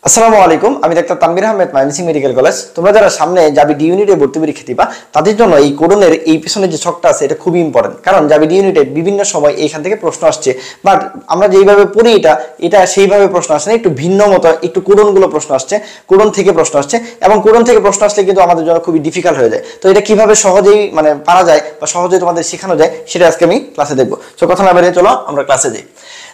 আসসালামু আলাইকুম, আমি doctor Tanvir Ahmed, Mymensingh medical college. তোমরা যারা সামনে যাবি ডি ইউনিটে ভর্তি পরীক্ষা দিবা তাদের জন্য এই কোডনের এই পিছনে যে ছকটা আছে এটা খুবই ইম্পর্টেন্ট, কারণ যাবি ডি ইউনিটে বিভিন্ন সময় এইখান থেকে প্রশ্ন আসছে, বাট আমরা যেইভাবে পড়ি এটা সেইভাবে প্রশ্ন আসছে না, একটু ভিন্ন মতো একটু কোডনগুলো প্রশ্ন আসছে, কোডন থেকে প্রশ্ন আসছে, এবং কোডন থেকে প্রশ্ন আসলে কিন্তু আমাদের জন্য খুবই ডিফিকাল্ট হয়ে যায়। তো এটা কিভাবে সহজেই পারা যায় বা সহজেই তোমাদের শেখানো যায় সেটা আজকে আমি ক্লাসে দেখবো। তো কথা না বেরিয়ে চলো আমরা ক্লাসে যাই।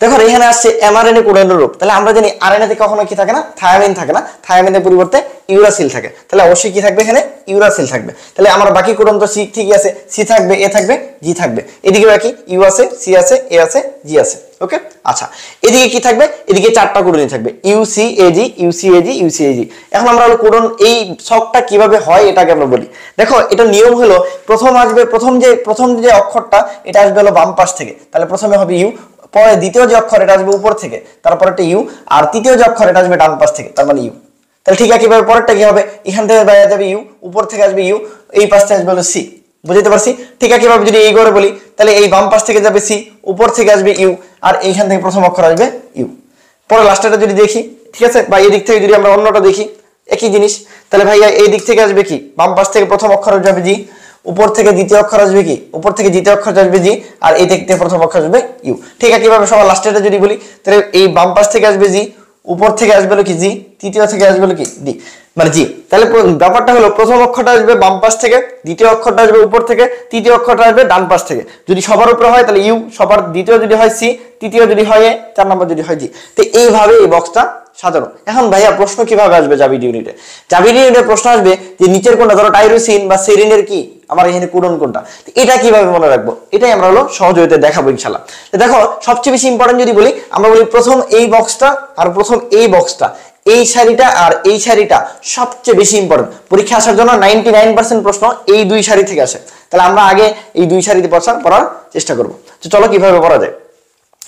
দেখো এখানে আসছে এমআরএনএ কোডনের রূপ, তাহলে আমরা জানি আরএনএ তে কখনো কি থাকে না, থায়ামিন থাকে না, থায়ামিনের পরিবর্তে ইউরাসিল থাকে, তাহলে অবশ্যই কি থাকবে এখানে, ইউরাসিল থাকবে। তাহলে আমার বাকি কোডন তো সি ঠিকই আছে, সি থাকবে, এ থাকবে, জি থাকবে, এদিকে বাকি ইউ আছে, সি আছে, এ আছে, জি আছে। ওকে, আচ্ছা এদিকে কি থাকবে, এদিকে চারটা কোডনই থাকবে, U C A G, U C A G, U C A G. এখন আমরা হলো কোডন এই ছকটা কিভাবে হয় এটাকে আমরা বলি। দেখো এটা নিয়ম হলো প্রথম আসবে, প্রথম যে অক্ষরটা এটা আসবে হলো বাম পাশ থেকে, তাহলে প্রথমে হবে ইউ, পরে দ্বিতীয় যে অক্ষর এটা আসবে উপর থেকে, তারপর একটা ইউ, আর তৃতীয় যে অক্ষর এটা আসবে ডান পাশ থেকে, তার মানে ইউ। তাহলে ঠিক একইভাবে পরেরটা কি হবে, এখান থেকে বাইরে যাবে ইউ, উপর থেকে আসবে ইউ, এই পাশ থেকে আসবে হলো সি। বুঝতে পারছি? ঠিক একইভাবে যদি এই করে বলি তাহলে এই বাম পাশ থেকে যাবে সি, উপর থেকে আসবে ইউ, আর এইখান থেকে প্রথম অক্ষর আসবে ইউ। পরে লাস্টেরটা যদি দেখি, ঠিক আছে, বা এই দিক থেকে যদি আমরা অন্যটা দেখি একই জিনিস, তাহলে ভাইয়া এই দিক থেকে আসবে কি, বাম পাশ থেকে প্রথম অক্ষর যাবে জি, উপর থেকে দ্বিতীয় অক্ষর আসবে কি, উপর থেকে দ্বিতীয় অক্ষর আসবে জি, আর এই দিক থেকে প্রথম অক্ষর আসবে ইউ। ঠিক একইভাবে সবার লাস্টেরটা যদি বলি তাহলে এই বাম পাশ থেকে আসবে জি, উপর থেকে আসবে কি জি, তৃতীয় থেকে আসবে কি ডি, মানে জি। তাহলে ব্যাপারটা হলো প্রথম অক্ষরটা আসবে বাম পাশ থেকে, দ্বিতীয় অক্ষরটা আসবে উপর থেকে, তৃতীয় অক্ষরটা আসবে ডান পাশ থেকে। যদি সবার উপরে হয় তাহলে ইউ, সবার দ্বিতীয় যদি হয় সি, তৃতীয় যদি হয় এ, 4 নম্বর যদি হয় জি। তো এইভাবে এই বক্সটা সাজানো। এখন ভাইয়া প্রশ্ন কিভাবে আসবে জাবিড ইউনিটে? জাবিড ইউনিটে প্রশ্ন আসবে যে নিচের কোনটা, ধরো টাইরোসিন বা সেরিনের কি আমার এখানে কোডন কোনটা, এটা কিভাবে মনে রাখবো এটাই আমরা হলো সহযোগিতা দেখাবো ইনশাআল্লাহ। দেখো সবচেয়ে বেশি ইম্পর্টেন্ট যদি বলি, আমরা বলি প্রথম এই বক্সটা আর প্রথম এই বক্সটা, এই সারিটা আর এই সারিটা সবচেয়ে বেশি ইম্পর্টেন্ট। পরীক্ষা আসার জন্য 99% প্রশ্ন এই দুই সারি থেকে আসে, তাহলে আমরা আগে এই দুই সারিতে পড়ার চেষ্টা করবো। তো চলো কিভাবে পড়া যায়।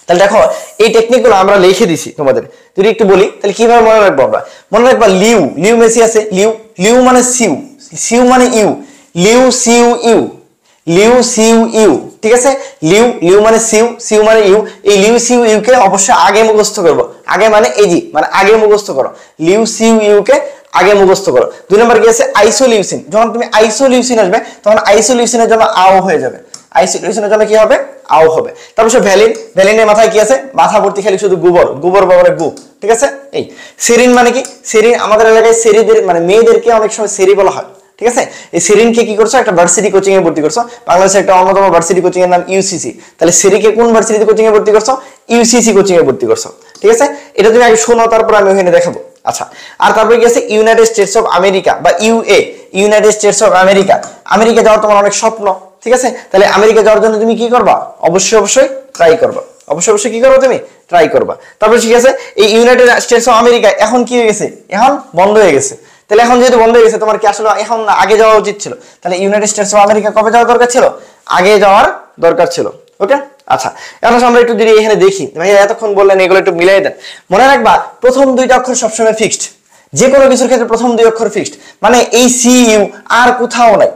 তাহলে দেখো এই টেকনিকগুলো আমরা লিখে দিছি তোমাদের, যদি একটু বলি তাহলে কিভাবে মনে রাখবো আমরা। মনে রাখবা লিউ, লিউ মেসি আছে, লিউ, লিউ মানে সিউ, সিউ মানে ইউ, লিউ সিউ ইউ, লিউ সিউ ইউ, ঠিক আছে। লিউ, লিউ মানে সিউ, সিউ মানে ইউ, এই লিউ সিউ ইউ কে অবশ্যই আগে মুখস্থ করবো। আগে মানে এজি, মানে আগে মুখস্থ করো, লিউ সিউ ইউ কে আগে মুখস্থ করো। 2 নম্বর কি আছে, আইসোলিউসিন। যখন তুমি আইসোলিউসিন আসবে তখন আইসোলিউসিনের জন্য আও হয়ে যাবে, আইসোলিউশনের জন্য কি হবে, আও হবে। তারপর সে ভ্যালিন, ভ্যালিনের মাথায় কি আছে, মাথা ভর্তি খালি শুধু গোবর, গোবর বাবরে গু, ঠিক আছে। এই সেরিন মানে কি, সেরিন আমাদের এলাকায় সেরিদের মানে মেয়েদেরকে অনেক সময় সেরি বলা হয়, ঠিক আছে। এই সেরিনকে কি করছো, একটা ভার্সিটি কোচিং এ ভর্তি করছো, বাংলাদেশের একটা অন্যতম ভার্সিটি কোচিং এর নাম ইউসিসি। তাহলে সেরিকে কোন ভার্সিটি কোচিং এ ভর্তি করছো, ইউসিসি কোচিং এ ভর্তি করছো, ঠিক আছে। এটা তুমি আগে শোনো, তারপর আমি ওখানে দেখাবো। আচ্ছা, আর তারপরে কি আছে, ইউনাইটেড স্টেটস অফ আমেরিকা বা UA, United states of America. America যাওয়ার তোমার অনেক স্বপ্ন, ঠিক আছে। তাহলে আমেরিকা যাওয়ার জন্য তুমি কি করবা, অবশ্যই ট্রাই করবা, অবশ্যই কি করবা, তুমি ট্রাই করবা। তারপরে ঠিক আছে, এই ইউনাইটেড স্টেটস অফ আমেরিকা এখন কি হয়ে গেছে, এখন বন্ধ হয়ে গেছে। তাহলে এখন যেহেতু বন্ধ হয়ে গেছে, তোমার কি আসলে এখন আগে যাওয়া উচিত ছিল। তাহলে ইউনাইটেড স্টেটস অফ আমেরিকা কবে যাওয়ার দরকার ছিল, আগে যাওয়ার দরকার ছিল। ওকে, আচ্ছা এখন আমরা একটু যদি এখানে দেখি, ভাইয়া এতক্ষণ বললেন এগুলো একটু মিলাই দেন। মনে রাখবা প্রথম দুইটা অক্ষর সবসময় ফিক্সড, যে কোনো কিছুর ক্ষেত্রে প্রথম দুই অক্ষর ফিক্সড, মানে এই সি ইউ আর কোথাও নাই।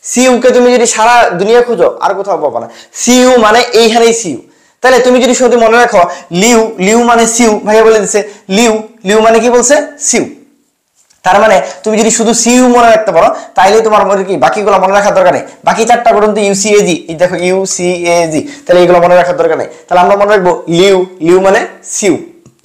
সিইউ কে তুমি যদি সারা দুনিয়া খুঁজো আর কোথাও পাবা না, সিইউ মানে এইখানেই সিইউ। তাহলে তুমি যদি শুধু মনে রাখো লিউ, লিউ মানে সিউ, ভাইয়া বলে দিচ্ছে লিউ, লিউ মানে কি বলছে, সিউ। তার মানে তুমি যদি শুধু সিইউ মনে রাখতে পারো তাইলে তোমার মনে কি বাকিগুলো মনে রাখার দরকার নেই। বাকি চারটা পর্যন্ত ইউসিএজি, এই দেখো ইউসিএজি, তাহলে এগুলো মনে রাখার দরকার নেই। তাহলে আমরা মনে রাখবো লিউ, লিউ মানে সিউ,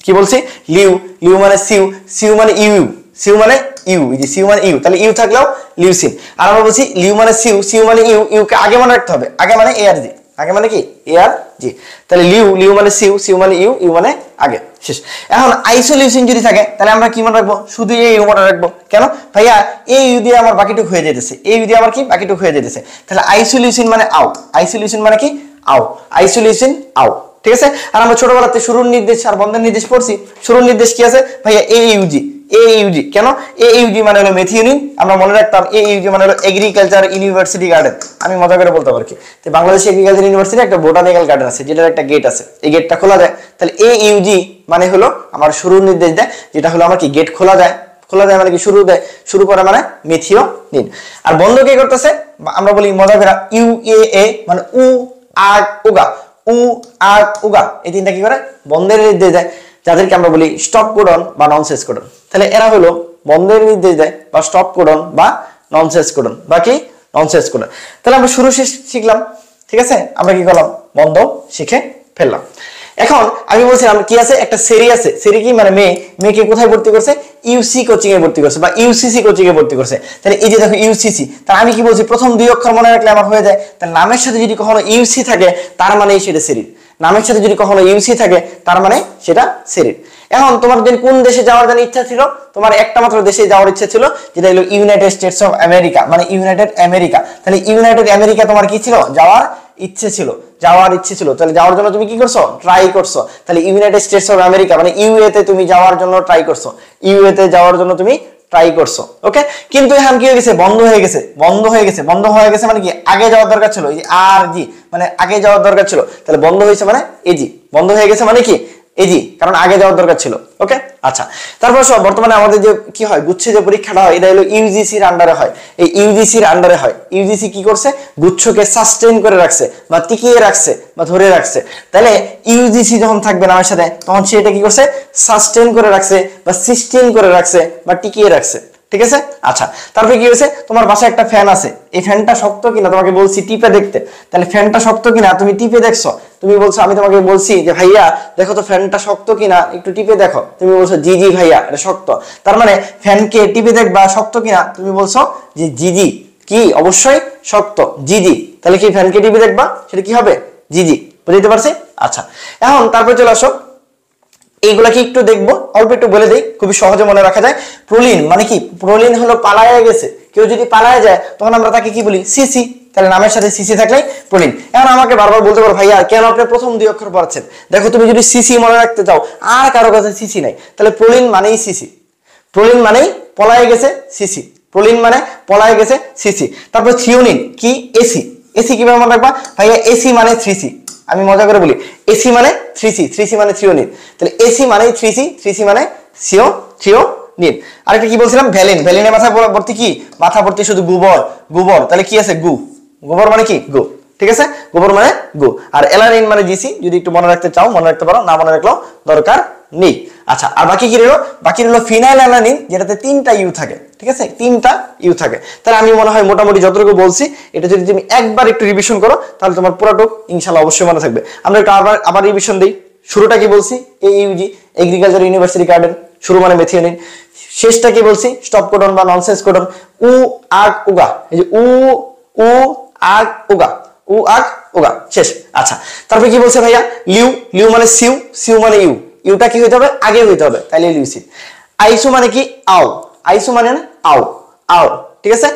কি বলছি, লিউ, লিউ মানে সিউ, সিউ মানে ইউ, সিউ মানে ইউ, এই যে সিউ মানে ইউ, তাহলে ইউ থাকলেও লিউসিন। আর আমরা বলছি লিউ মানে সিউ, সিউ মানে ইউ, ইউ কে আগে মনে রাখতে হবে, আগে মানে এ আর জি, আগে মানে কি এ আর জি। তাহলে লিউ, লিউ মানে সিউ, সিউ মানে ইউ, ইউ মানে আগে, শেষ। এখন আইসোলিউসিন যদি থাকে তাহলে আমরা কি মনে রাখবো, শুধু এই ইউ মনে রাখবো। কেন ভাইয়া, এই ইউ দিয়ে আমার বাকিটুক হয়ে যেতেছে, এই ইউ দিয়ে আমার কি বাকিটুক হয়ে যেতেছে। তাহলে আইসোলিউসিন মানে আও, আইসোলিউসিন মানে কি আও, আইসোলিউসিন আও, ঠিক আছে। আর আমরা ছোটবেলাতে শুরুর নির্দেশ আর বন্ধের নির্দেশ পড়ছি। শুরুর নির্দেশ কি আছে ভাইয়া, এ ইউজি, এ ইউজি। কেন, এ ইউজি মানে হলো মেথিওনিন, আমরা মনে রাখতাম এ ইউজি মানে হলো এগ্রিকালচার ইউনিভার্সিটি গার্ডেন। আমি মজা করে বলতে পারি যে বাংলাদেশ এগ্রিকালচার ইউনিভার্সিটি একটা বোটানিক্যাল গার্ডেন আছে, যেটার একটা গেট আছে, এই গেটটা খোলা যায়। তাহলে এ ইউজি মানে হলো আমার শুরুর নির্দেশ দেয়, যেটা হলো আমার কি গেট খোলা যায়, খোলা যায় মানে কি শুরু দেয়, শুরু করে মানে মেথিওনিন। আর বন্ধ কে করতেছে, আমরা বলি মজা করে ইউ এ মানে উ আর উগা, উ আর উগা, এই তিনটা কি করে বন্ধের নির্দেশ দেয়, যাদেরকে আমরা বলি স্টপ কোডন বা ননসেন্স কোডন। তাহলে এরা হলো বন্ধের নির্দেশ দেয় বা স্টপ কোডন বা ননসেন্স কোডন বা কি ননসেন্স কোডন। তাহলে আমরা শুরু শিখলাম, ঠিক আছে, আমরা কি করলাম বন্ধ শিখে ফেললাম। এখন আমি বলছিলাম কি আছে, একটা সেরি আছে, সেরি কি মানে মেয়েকে কোথায় ভর্তি করছে, ইউসি কোচিং এ ভর্তি করছে বা ইউসিসি কোচিং এ ভর্তি করছে। তাহলে এই যে দেখো ইউসিসি, তাহলে আমি কি বলছি প্রথম দুই অক্ষর মনে রাখলে আমার হয়ে যায়। তাহলে নামের সাথে যদি কখনো ইউসি থাকে তার মানে সেটা সেরির, নামের সাথে যদি কখনো ইউসি থাকে তার মানে সেটা সেরির। এখন তোমার যদি কোন দেশে যাওয়ার জন্য ইচ্ছা ছিল, তোমার একটা মাত্র দেশে যাওয়ার ইচ্ছা ছিল, যেটা হলো ইউনাইটেড স্টেটস অফ আমেরিকা, মানে ইউনাইটেড আমেরিকা। তাহলে ইউনাইটেড আমেরিকা তোমার কি ছিল, যাওয়ার ইচ্ছে ছিল, যাওয়ার ইচ্ছে ছিল। তাহলে যাওয়ার জন্য তুমি কি করছো, ট্রাই করছো। তাহলে ইউনাইটেড স্টেটস অফ আমেরিকা মানে ইউএ তে তুমি যাওয়ার জন্য ট্রাই করছো, ইউএ তে যাওয়ার জন্য তুমি ট্রাই করছো, ওকে। কিন্তু এখন কি হয়ে গেছে, বন্ধ হয়ে গেছে, বন্ধ হয়ে গেছে, বন্ধ হয়ে গেছে মানে কি আগে যাওয়ার দরকার ছিল, এই যে আর জি মানে আগে যাওয়ার দরকার ছিল, তাহলে বন্ধ হয়েছে মানে এজি, বন্ধ হয়ে গেছে মানে কি এজি, কারণ আগে যাওয়ার দরকার ছিল, ওকে। আচ্ছা, তারপর সব বর্তমানে আমাদের যে কি হয়, গুচ্ছে যে পরীক্ষাটা হয় এটা হলো ইউজিসির আন্ডারে হয়, এই ইউজিসির আন্ডারে হয়। ইউজিসি কি করছে, গুচ্ছকে সাস্টেইন করে রাখছে বা টিকিয়ে রাখছে বা ধরে রাখছে। তাহলে ইউজিসি যখন থাকবে নামের সাথে তখন সে এটা কি করছে, সাস্টেইন করে রাখছে বা সিস্টেইন করে রাখছে বা টিকিয়ে রাখছে, ঠিক আছে। আচ্ছা, তারপরে কি হয়েছে, তোমার বাসায় একটা ফ্যান আছে, এই ফ্যানটা শক্ত কিনা তোমাকে বলছি টিপে দেখতে। তাহলে ফ্যানটা শক্ত কিনা তুমি টিপে দেখছো, তুমি বলছো, আমি তোমাকে বলছি যে ভাইয়া দেখো তো ফ্যানটা শক্ত কিনা একটু টিপে দেখো, তুমি বলছো জি জি ভাইয়া এটা শক্ত। তার মানে ফ্যানকে টিপে দেখবা শক্ত কিনা, তুমি বলছো যে জি জি কি অবশ্যই শক্ত, জি জি। তাহলে কি ফ্যানকে টিপে দেখবা সেটা কি হবে, জি জি, বুঝতে পারছি। আচ্ছা, এখন তারপরে চলে আসো, এইগুলা কি একটু দেখবো, অল্প একটু বলে দেই, খুবই সহজে মনে রাখা যায়। প্রলিন মানে কি, প্রলিন হলো পালায়া গেছে, কেউ যদি পালায়া যায় তখন আমরা তাকে কি বলি, সিসি। তাহলে নামের সাথে সিসি থাকলে প্রলিন। এখন আমাকে বারবার বলতে পারো ভাইয়া কেন আপনি প্রথম দুই অক্ষর পড়াচ্ছেন, দেখো তুমি যদি সিসি মনে রাখতে চাও আর কারো কাছে সিসি নাই, তাহলে প্রলিন মানেই সিসি, প্রলিন মানেই পলায় গেছে সিসি, প্রলিন মানে পলায় গেছে সিসি। তারপর থিওনিন কি, এসি, এসি কিভাবে মনে রাখবা ভাইয়া, এসি মানে 3C, আমি মজা করে বলি এসি মানে 3C, 3C মানে থ্রিওনিন। তাহলে এসি মানে 3C, 3C মানে থ্রিওনিন। আরেকটা কি বলছিলাম, ভ্যালিন, ভ্যালিনের মাথা ভর্তি কি, মাথা ভর্তি শুধু গোবর, গোবর। তাহলে কি আছে, গু, গোবর মানে কি গু, ঠিক আছে, গোবর মানে গু। আর এলানিন মানে জিসি, যদি একটু মনে রাখতে চাও মনে রাখতে পারো, না মনে রাখলেও দরকার নেই। আচ্ছা, আর বাকি কি রইলো, বাকি রইলো ফিনাইল অ্যালানিন, যেটাতে 3টা ইউ থাকে, ঠিক আছে, 3টা ইউ থাকে। তাহলে আমি মনে হয় মোটামুটি যতটুকু বলছি এটা যদি তুমি একবার একটু রিভিশন করো তাহলে তোমার পুরোটুক ইনশাআল্লাহ অবশ্যই মনে থাকবে। আমরা একটু আবার রিভিশন দিই। শুরুটা কি বলছি, এইউজি এগ্রিকালচার ইউনিভার্সিটি গার্ডেন, শুরু মানে মেথিওনিন। শেষটা কি বলছি, স্টপ কোডন বা ননসেন্স কোডন, উ আগ উগা, এই যে উ আগ উগা, উ আগ উগা, শেষ। আচ্ছা, তারপরে কি বলছে ভাইয়া, লিউ, লিউ মানে সিউ, সিউ মানে ইউ, ইউটা কি হইতে হবে আগে হইতে হবে, তাইলে লিউসিন। আইসু মানে কি, আও, আইসু মানে না আও, আও, ঠিক আছে।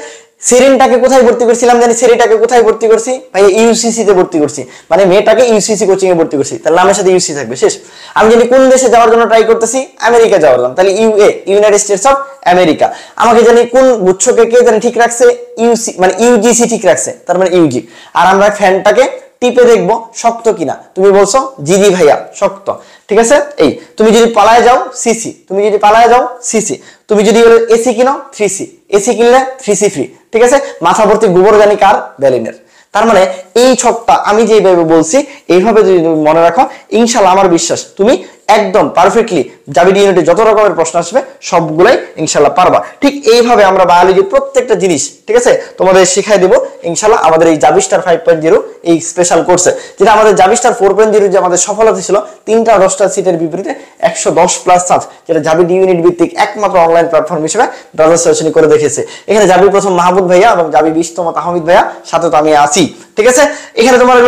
সেরিনটাকে কোথায় ভর্তি করছিলাম জানি, সেরিটাকে কোথায় ভর্তি করছি ভাই, ইউসিসি তে ভর্তি করছি, মানে মেয়েটাকে ইউসিসি কোচিং এ ভর্তি করছি, তাহলে নামের সাথে ইউসি থাকবে, শেষ। আমি যদি কোন দেশে যাওয়ার জন্য ট্রাই করতেছি, আমেরিকা যাওয়ার জন্য, তাহলে UA, United states of America. আমাকে জানি কোন গুচ্ছকে কে জানি ঠিক রাখছে, ইউসি মানে ইউজিসি ঠিক রাখছে, তার মানে ইউজি। আর আমরা ফ্যানটাকে টিপে দেখবো শক্ত কিনা, তুমি বলছো জিজি ভাইয়া শক্ত, ঠিক আছে। এই তুমি যদি পালায় যাও সিসি, তুমি যদি পালায় যাও সিসি, তুমি যদি এসি কিনো 3C, এসি কিনলে 3C ফ্রি, ঠিক আছে। মাথা ভর্তি গোবর জানি কার, ব্যালিনের। তার মানে এই ছকটা আমি যেভাবে বলছি এইভাবে যদি তুমি মনে রাখো, ইনশাআল্লাহ আমার বিশ্বাস তুমি একদম পারফেক্টলি জাবিডি ইউনিটে যত রকমের প্রশ্ন আসবে সবগুলাই ইনশাআল্লাহ পারবা। ঠিক এইভাবে আমরা বায়োলজির প্রত্যেকটা জিনিস, ঠিক আছে, তোমাদের শিখাই দেব ইনশাআল্লাহ আমাদের এই জাবিস্টার 5.0 এই স্পেশাল কোর্সে, যেটা আমাদের জাবিস্টার 4.0 যে আমাদের সফলতা ছিল 3টা 10টা সিটের বিপরীতে 110+ চান্স, যেটা জাবিডি ইউনিট ভিত্তিক একমাত্র অনলাইন প্ল্যাটফর্ম হিসেবে ব্রাদার্স সলিউশন করে দেখেছে। এখানে জাবি প্রথম মাহমুদ ভাইয়া এবং জাবি 20তম তাহমিদ ভাইয়া, সাথে তো আমি আছি, ঠিক আছে। এখানে তোমার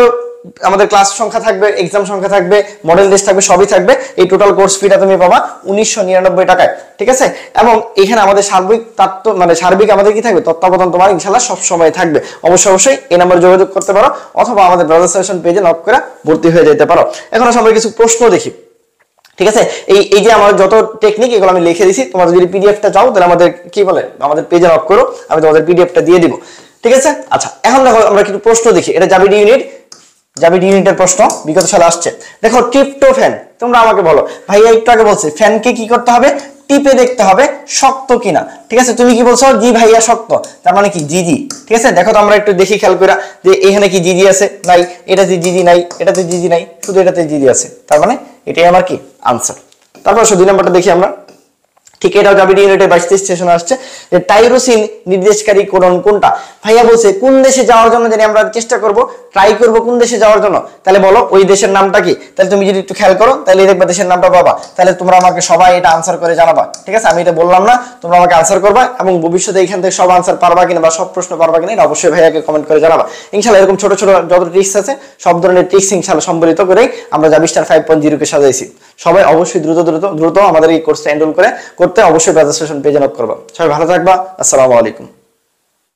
আমাদের ক্লাস সংখ্যা থাকবে, এক্সাম সংখ্যা থাকবে, মডেল টেস্ট থাকবে, সবই থাকবে। এই টোটাল কোর্স ফিটা তুমি পাবা 1999 টাকায়, ঠিক আছে। এবং এখানে আমাদের সার্বিক সার্বিক আমাদের কি থাকবে, তত্ত্বাবধান তোমার ইনশাআল্লাহ সব সময় থাকবে। অবশ্যই এই নম্বরে যোগাযোগ করতে পারো অথবা আমাদের ব্রাদার্স সলিউশন পেজে নক করে ভর্তি হয়ে যেতে পারো। এখন আমরা কিছু প্রশ্ন দেখি, ঠিক আছে। এই যে আমার যত টেকনিক এগুলো আমি লিখে দিছি, তোমরা যদি পিডিএফটা চাও তাহলে আমাদের কি বলে আমাদের পেজে নক করো, আমি তোমাদের পিডিএফটা দিয়ে দিব, ঠিক আছে। আচ্ছা, এখন দেখো আমরা কিছু প্রশ্ন দেখি, এটা জাবিডি ইউনিটের প্রশ্ন, বিগত সালে আসছে। দেখো ট্রিপ্টোফ্যান, তোমরা আমাকে বলো ভাইয়া একটু আগে বলছে ফ্যানকে কি করতে হবে, টিপে দেখতে হবে শক্ত কিনা, ঠিক আছে। তুমি কি বলছো, জি ভাইয়া শক্ত, তার মানে কি জিজি, ঠিক আছে। দেখো তো আমরা একটু দেখি খেয়াল করে যে এখানে কি জিজি আছে, নাই, এটাতে জিজি নাই, এটাতে জিজি নাই, শুধু এটাতে জিজি আছে, তার মানে এটাই আমার কি আনসার। তারপর 2 নাম্বারটা দেখি আমরা, ঠিক এটাও জাবিডি ইউনিটের 22 সেশনে আসছে যে টাইরোসিন নির্দেশকারী কোডন কোনটা। ভাইয়া বলছে কোন দেশে যাওয়ার জন্য জানি আমরা চেষ্টা করব, ট্রাই করব কোন দেশে যাওয়ার জন্য, তাহলে বলো ওই দেশের নামটা কি। তাহলে তুমি যদি একটু খেয়াল করো তাহলে দেখবা দেশের নামটা পাবা। তাহলে তোমরা আমাকে সবাই এটা আনসার করে জানাবা, ঠিক আছে? আমি এটা বললাম না, তোমরা আমাকে আনসার করবা এবং ভবিষ্যতে এখান থেকে সব আনসার পারবা কিনা বা সব প্রশ্ন পারবা কিনা এটা অবশ্যই ভাইয়াকে কমেন্ট করে জানাবা। ইনশাআল্লাহ এরকম ছোট ছোট যত ট্রিক্স আছে সব ধরনের ট্রিক্স ইনশাআল্লাহ সম্বলিত করেই আমরা জাবিস্টার 5.0 কে সাজাইছি। সবাই অবশ্যই দ্রুত আমাদের এই কোর্সটা এনরোল করতে অবশ্যই রেজিস্ট্রেশন পেজে নক করবা। সবাই ভালো থাকবা। আসসালামু আলাইকুম।